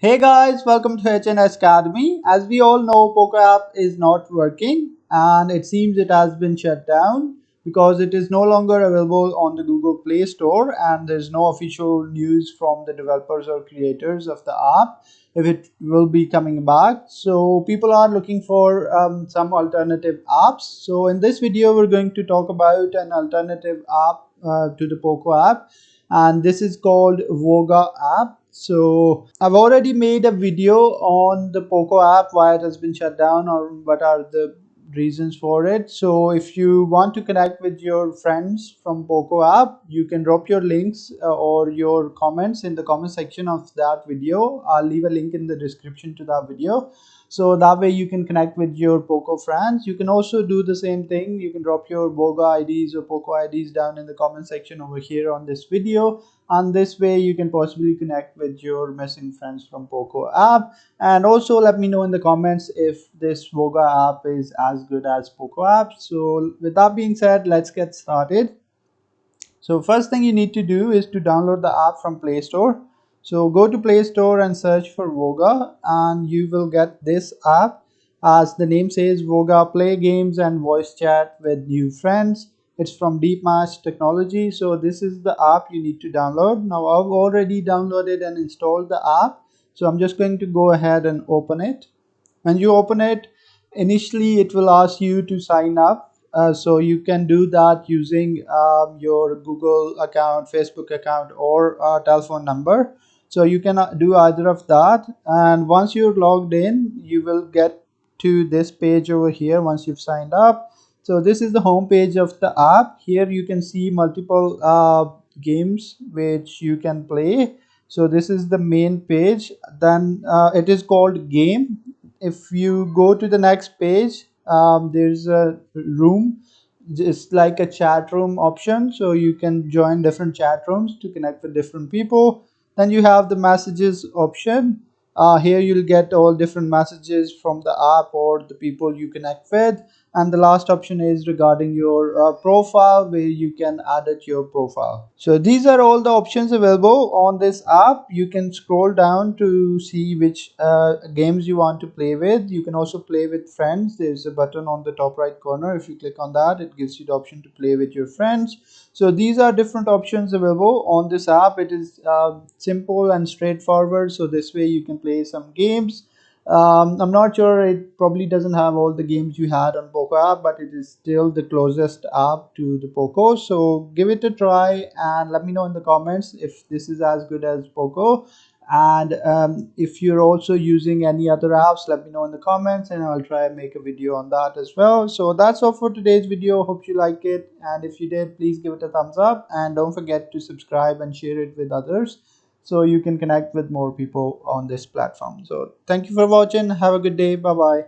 Hey guys, welcome to HNS Academy. As we all know, Poko App is not working and it seems it has been shut down because it is no longer available on the Google Play Store and there's no official news from the developers or creators of the app if it will be coming back. So people are looking for some alternative apps. So in this video, we're going to talk about an alternative app to the Poko app, and this is called Voga App. So I've already made a video on the Poko app, why it has been shut down or what are the reasons for it. So if you want to connect with your friends from Poko app, you can drop your links or your comments in the comment section of that video. I'll leave a link in the description to that video, so that way you can connect with your Poko friends. You can also do the same thing. You can drop your Voga IDs or Poko IDs down in the comment section over here on this video, and this way you can possibly connect with your missing friends from Poko app. And also let me know in the comments if this Voga app is as good as Poko app. So with that being said, let's get started. So first thing you need to do is to download the app from Play Store. So go to Play Store and search for Voga and you will get this app. As the name says, Voga, play games and voice chat with new friends. It's from DEEPMATCH Technology. So this is the app you need to download. Now I've already downloaded and installed the app. So I'm just going to go ahead and open it. When you open it, initially it will ask you to sign up. So you can do that using your Google account, Facebook account, or telephone number. So you can do either of that, and once you're logged in you will get to this page over here once you've signed up. So this is the home page of the app. Here you can see multiple games which you can play. So this is the main page. Then it is called game. If you go to the next page, there's a room, just like a chat room option, so you can join different chat rooms to connect with different people. Then you have the messages option. Here you'll get all different messages from the app or the people you connect with. And the last option is regarding your profile, where you can edit your profile. So these are all the options available on this app. You can scroll down to see which games you want to play with. You can also play with friends. There's a button on the top right corner. If you click on that, it gives you the option to play with your friends. So these are different options available on this app. It is simple and straightforward, so this way you can play some games. I'm not sure, it probably doesn't have all the games you had on Poko app, but it is still the closest app to the Poko. So give it a try and let me know in the comments if this is as good as Poko. And if you're also using any other apps, let me know in the comments and I'll try and make a video on that as well. So that's all for today's video. Hope you like it, and if you did, please give it a thumbs up and don't forget to subscribe and share it with others so you can connect with more people on this platform. So thank you for watching. Have a good day. Bye bye.